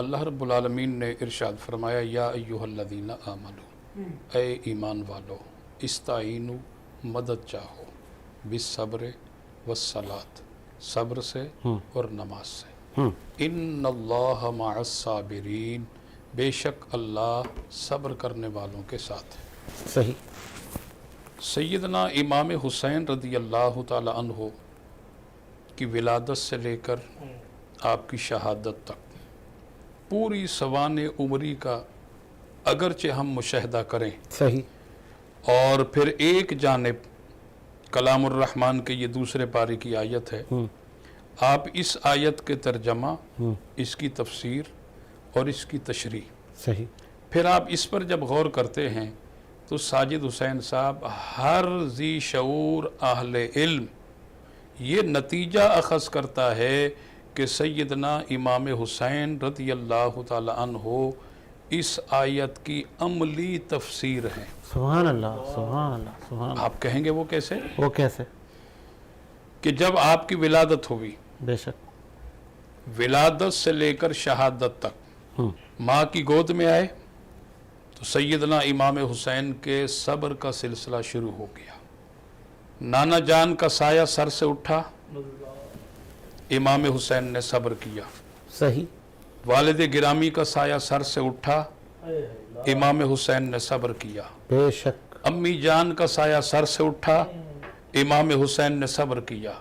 اللہ رب العالمین نے ارشاد فرمایا یا ایہا آمنو، اے ایمان والو، استعینوا، مدد چاہو، بالصبر والصلاۃ، صبر سے اور نماز سے، ان اللہ مع الصابرین، بے شک اللہ صبر کرنے والوں کے ساتھ ہے۔ صحیح۔ سیدنا امام حسین رضی اللہ تعالی عنہ کی ولادت سے لے کر آپ کی شہادت تک پوری سوان عمری کا اگرچہ ہم مشاہدہ کریں، صحیح، اور پھر ایک جانب کلام الرحمن کے یہ دوسرے پارے کی آیت ہے، آپ اس آیت کے ترجمہ، اس کی تفسیر اور اس کی تشریح، صحیح، پھر آپ اس پر جب غور کرتے ہیں تو ساجد حسین صاحب ہر ذی شعور اہل علم یہ نتیجہ اخذ کرتا ہے کہ سیدنا امام حسین رضی اللہ تعالی عنہ اس آیت کی عملی تفسیر ہے۔ سبحان اللہ، سبحان اللہ، سبحان اللہ۔ آپ کہیں گے وہ کیسے؟ وہ کیسے؟ کہ جب آپ کی ولادت ہوئی، بے شک، ولادت سے لے کر شہادت تک ماں کی گود میں آئے تو سیدنا امام حسین کے صبر کا سلسلہ شروع ہو گیا۔ نانا جان کا سایہ سر سے اٹھا، امام حسین نے صبر کیا۔ صحیح، والد گرامی کا سایہ سر سے اٹھا، امام حسین نے صبر کیا۔ بے شک، امی جان کا سایہ سر سے اٹھا، امام حسین نے صبر کیا۔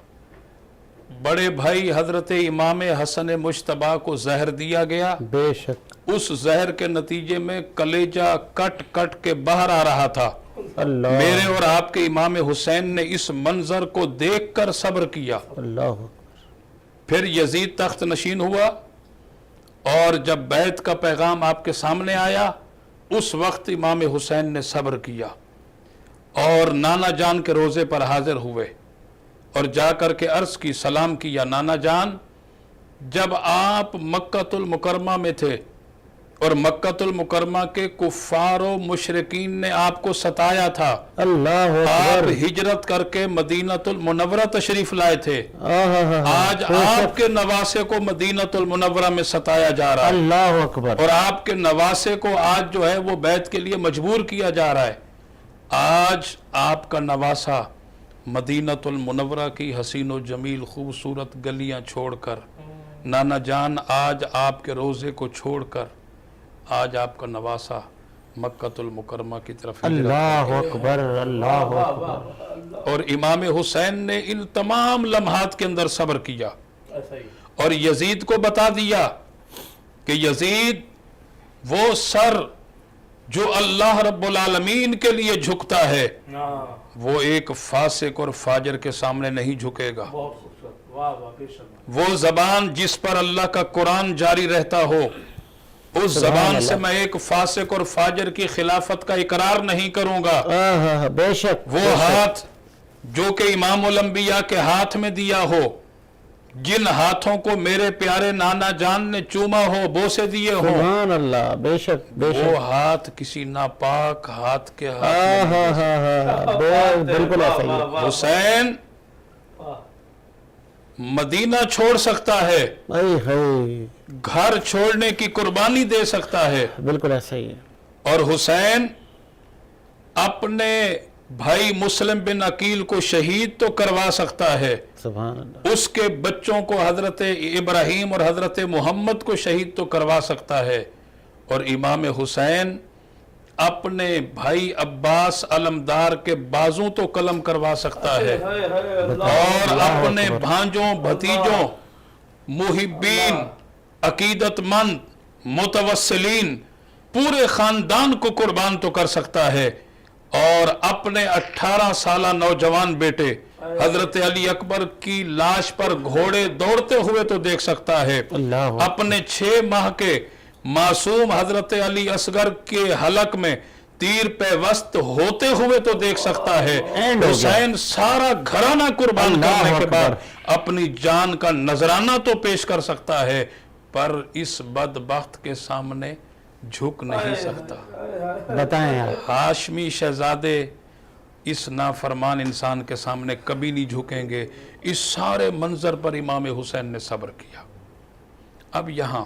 بڑے بھائی حضرت امام حسن مجتبیٰ کو زہر دیا گیا، بے شک، اس زہر کے نتیجے میں کلیجہ کٹ کٹ کے باہر آ رہا تھا۔ اللہ، میرے اور آپ کے امام حسین نے اس منظر کو دیکھ کر صبر کیا۔ اللہ، پھر یزید تخت نشین ہوا، اور جب بیعت کا پیغام آپ کے سامنے آیا اس وقت امام حسین نے صبر کیا اور نانا جان کے روزے پر حاضر ہوئے اور جا کر کے عرض کی، سلام کیا، نانا جان جب آپ مکۃ المکرمہ میں تھے اور مکۃ المکرمہ کے کفار و مشرکین نے آپ کو ستایا تھا، اللہ آپ اکبر، ہجرت کر کے مدینۃ المنورہ تشریف لائے تھے، آج بے شک، آپ کے نواسے کو مدینۃ المنورہ میں ستایا جا رہا ہے، اللہ اکبر، اور آپ کے نواسے کو آج جو ہے وہ بیعت کے لیے مجبور کیا جا رہا ہے۔ آج آپ کا نواسا مدینۃ المنورہ کی حسین و جمیل خوبصورت گلیاں چھوڑ کر، نانا جان آج آپ کے روزے کو چھوڑ کر، آج آپ کا نواسا مکۃ المکرمہ کی طرف ہجرت اللہ اکبر، اللہ اکبر، اور امام حسین نے ان تمام لمحات کے اندر صبر کیا اور یزید کو بتا دیا کہ یزید وہ سر جو اللہ رب العالمین کے لیے جھکتا ہے وہ ایک فاسق اور فاجر کے سامنے نہیں جھکے گا، وہ زبان جس پر اللہ کا قرآن جاری رہتا ہو اس زبان سے میں ایک فاسق اور فاجر کی خلافت کا اقرار نہیں کروں گا۔ بے شک، وہ ہاتھ جو کہ امام الانبیاء کے ہاتھ میں دیا ہو، جن ہاتھوں کو میرے پیارے نانا جان نے چوما ہو، بوسے دیے ہو، سبحان اللہ، بے شک، بے شک، وہ ہاتھ کسی ناپاک ہاتھ کے ہاتھ میں بالکل ایسا ہی ہے، حسین مدینہ چھوڑ سکتا ہے، گھر چھوڑنے کی قربانی دے سکتا ہے، بالکل ایسا ہی ہے، اور حسین اپنے بھائی مسلم بن عقیل کو شہید تو کروا سکتا ہے، سبحان اللہ، اس کے بچوں کو حضرت ابراہیم اور حضرت محمد کو شہید تو کروا سکتا ہے، اور امام حسین اپنے بھائی عباس علمدار کے بازوں تو قلم کروا سکتا ہے، اور اپنے بھانجوں بھتیجوں محبین عقیدت مند متوسلین پورے خاندان کو قربان تو کر سکتا ہے، اور اپنے 18 سالہ نوجوان بیٹے حضرت علی اکبر کی لاش پر گھوڑے دوڑتے ہوئے تو دیکھ سکتا ہے، اللہ، اپنے 6 ماہ کے معصوم حضرت علی اصغر کے حلق میں تیر پیوست ہوتے ہوئے تو دیکھ سکتا ہے۔ حسین سارا گھرانہ قربان کرنے کے بعد اپنی جان کا نذرانہ تو پیش کر سکتا ہے، پر اس بدبخت کے سامنے جھک نہیں سکتا۔ بتائیں آپ، ہاشمی شہزادے اس نافرمان انسان کے سامنے کبھی نہیں جھکیں گے۔ اس سارے منظر پر امام حسین نے صبر کیا۔ اب یہاں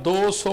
200